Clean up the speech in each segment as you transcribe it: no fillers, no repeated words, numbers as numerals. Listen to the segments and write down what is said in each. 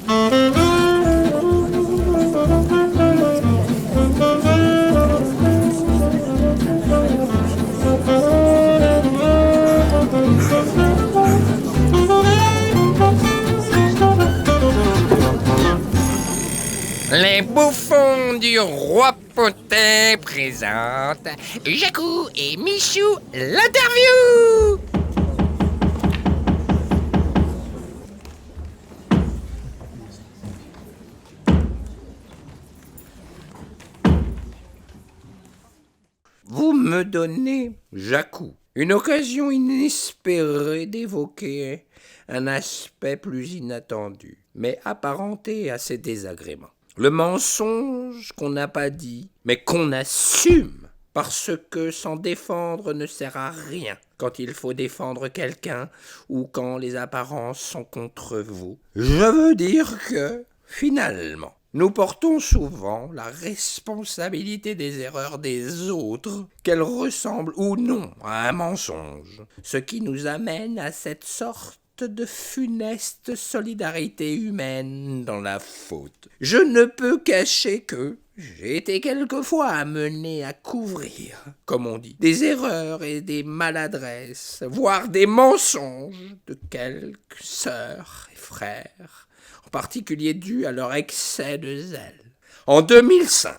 Les bouffons du roi Potet présentent Jacou et Michou l'interview. Vous me donnez, Jacou, une occasion inespérée d'évoquer un aspect plus inattendu, mais apparenté à ces désagréments. Le mensonge qu'on n'a pas dit, mais qu'on assume, parce que s'en défendre ne sert à rien quand il faut défendre quelqu'un ou quand les apparences sont contre vous. Je veux dire que, finalement, nous portons souvent la responsabilité des erreurs des autres, qu'elles ressemblent ou non à un mensonge, ce qui nous amène à cette sorte de funeste solidarité humaine dans la faute. Je ne peux cacher que j'ai été quelquefois amené à couvrir, comme on dit, des erreurs et des maladresses, voire des mensonges de quelques sœurs et frères, en particulier dus à leur excès de zèle. En 2005,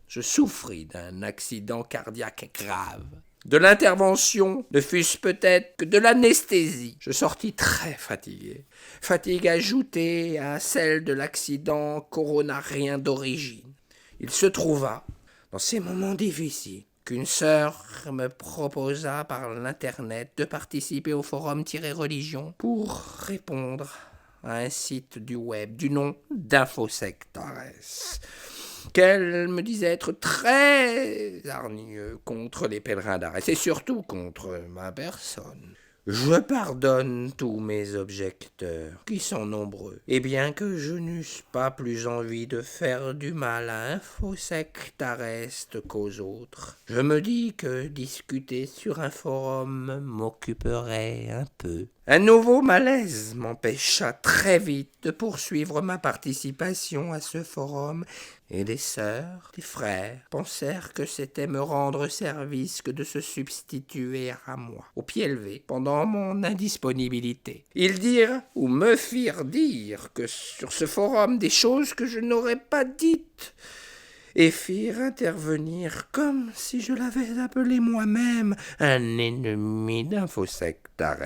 je souffris d'un accident cardiaque grave. De l'intervention ne fût-ce peut-être que de l'anesthésie. Je sortis très fatigué. Fatigue ajoutée à celle de l'accident coronarien d'origine. Il se trouva, dans ces moments difficiles, qu'une sœur me proposa par l'internet de participer au forum-religion pour répondre à un site du web du nom d'Infosectares, qu'elle me disait être très hargneux contre les pèlerins d'Arès et surtout contre ma personne. Je pardonne tous mes objecteurs, qui sont nombreux, et bien que je n'eusse pas plus envie de faire du mal à Infosectares qu'aux autres, je me dis que discuter sur un forum m'occuperait un peu. Un nouveau malaise m'empêcha très vite de poursuivre ma participation à ce forum, et les sœurs, les frères pensèrent que c'était me rendre service que de se substituer à moi, au pied levé, pendant mon indisponibilité. Ils dirent, ou me firent dire, que sur ce forum des choses que je n'aurais pas dites, et firent intervenir, comme si je l'avais appelé moi-même, un ennemi d'Infosectares.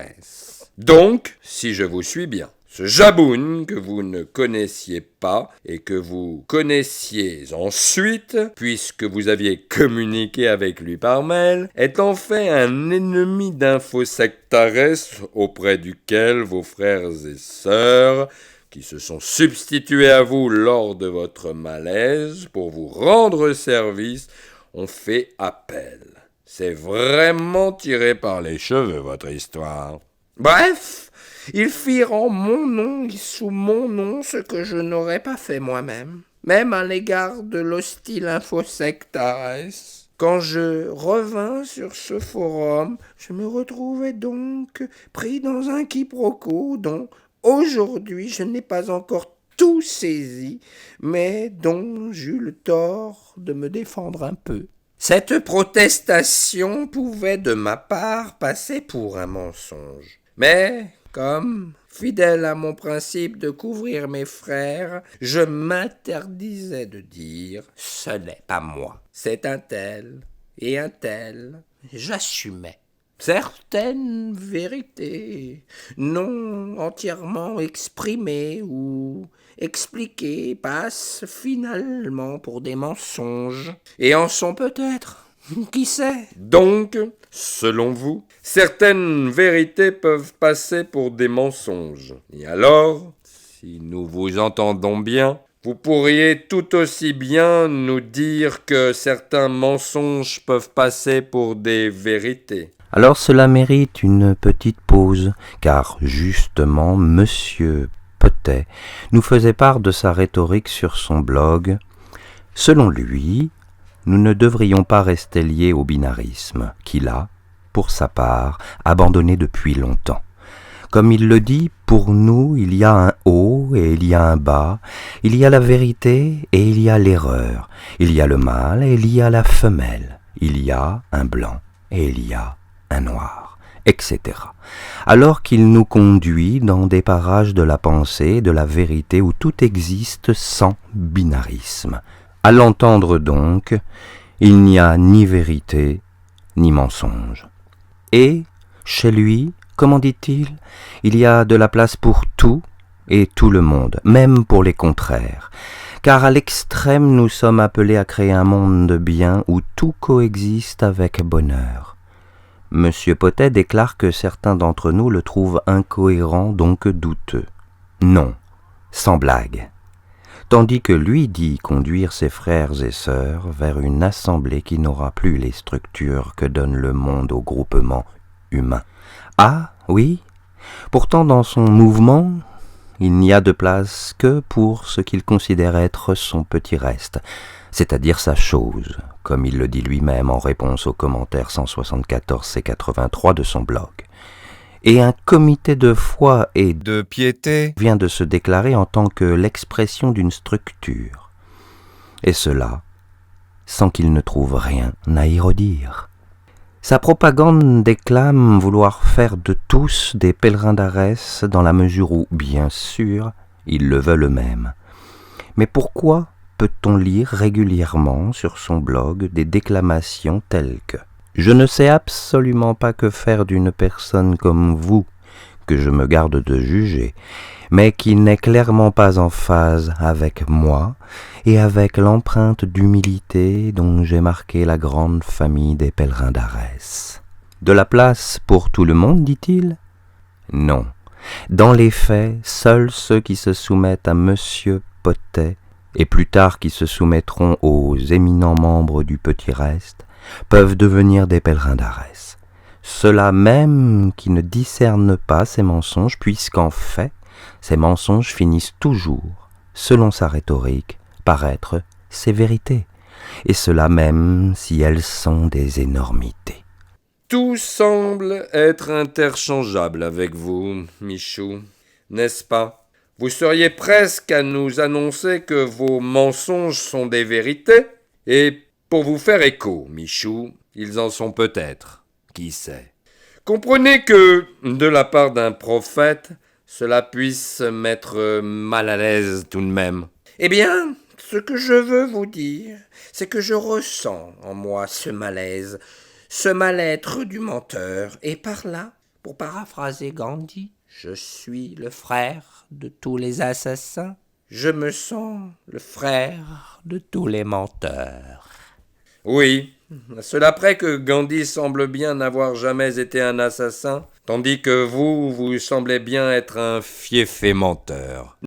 Donc, si je vous suis bien, ce Jaboun que vous ne connaissiez pas et que vous connaissiez ensuite, puisque vous aviez communiqué avec lui par mail, est en fait un ennemi d'Infosectares auprès duquel vos frères et sœurs, qui se sont substitués à vous lors de votre malaise pour vous rendre service, ont fait appel. C'est vraiment tiré par les cheveux, votre histoire. Bref, ils firent en mon nom et sous mon nom ce que je n'aurais pas fait moi-même, même à l'égard de l'hostile Infosectares. Quand je revins sur ce forum, je me retrouvais donc pris dans un quiproquo dont aujourd'hui je n'ai pas encore tout saisi, mais dont j'eus le tort de me défendre un peu. Cette protestation pouvait de ma part passer pour un mensonge. Mais, comme, fidèle à mon principe de couvrir mes frères, je m'interdisais de dire « ce n'est pas moi, c'est un tel et un tel ». J'assumais. Certaines vérités non entièrement exprimées ou expliquées passent finalement pour des mensonges, et en sont peut-être. Qui sait? Donc, selon vous, certaines vérités peuvent passer pour des mensonges. Et alors, si nous vous entendons bien, vous pourriez tout aussi bien nous dire que certains mensonges peuvent passer pour des vérités. Alors cela mérite une petite pause, car justement, Monsieur Potet nous faisait part de sa rhétorique sur son blog. Selon lui, nous ne devrions pas rester liés au binarisme, qu'il a, pour sa part, abandonné depuis longtemps. Comme il le dit, pour nous, il y a un haut et il y a un bas, il y a la vérité et il y a l'erreur, il y a le mâle et il y a la femelle, il y a un blanc et il y a un noir, etc. Alors qu'il nous conduit dans des parages de la pensée, de la vérité, où tout existe sans binarisme. À l'entendre donc, il n'y a ni vérité, ni mensonge. Et, chez lui, comment dit-il, il y a de la place pour tout et tout le monde, même pour les contraires. Car à l'extrême, nous sommes appelés à créer un monde de bien où tout coexiste avec bonheur. Monsieur Potet déclare que certains d'entre nous le trouvent incohérent, donc douteux. Non, sans blague. Tandis que lui dit conduire ses frères et sœurs vers une assemblée qui n'aura plus les structures que donne le monde au groupement humain. Ah, oui, pourtant dans son mouvement, il n'y a de place que pour ce qu'il considère être son petit reste, c'est-à-dire sa chose, comme il le dit lui-même en réponse aux commentaires 174 et 83 de son blog. Et un comité de foi et de piété vient de se déclarer en tant que l'expression d'une structure. Et cela, sans qu'il ne trouve rien à y redire. Sa propagande déclame vouloir faire de tous des pèlerins d'Arès dans la mesure où, bien sûr, ils le veulent eux-mêmes. Mais pourquoi peut-on lire régulièrement sur son blog des déclamations telles que « Je ne sais absolument pas que faire d'une personne comme vous, que je me garde de juger, mais qui n'est clairement pas en phase avec moi et avec l'empreinte d'humilité dont j'ai marqué la grande famille des pèlerins d'Arès. De la place pour tout le monde, dit-il ? Non. Dans les faits, seuls ceux qui se soumettent à Monsieur Potet, et plus tard qui se soumettront aux éminents membres du Petit Reste, peuvent devenir des pèlerins d'Arès. Ceux-là même qui ne discernent pas ces mensonges, puisqu'en fait, ces mensonges finissent toujours, selon sa rhétorique, par être ses vérités, et cela même si elles sont des énormités. Tout semble être interchangeable avec vous, Michou, n'est-ce pas ? Vous seriez presque à nous annoncer que vos mensonges sont des vérités, et pour vous faire écho, Michou, ils en sont peut-être, qui sait. Comprenez que, de la part d'un prophète, cela puisse mettre mal à l'aise tout de même. Eh bien, ce que je veux vous dire, c'est que je ressens en moi ce malaise, ce mal-être du menteur, et par là, pour paraphraser Gandhi, je suis le frère de tous les assassins, je me sens le frère de tous les menteurs. Oui, à cela près que Gandhi semble bien n'avoir jamais été un assassin, tandis que vous semblez bien être un fieffé menteur.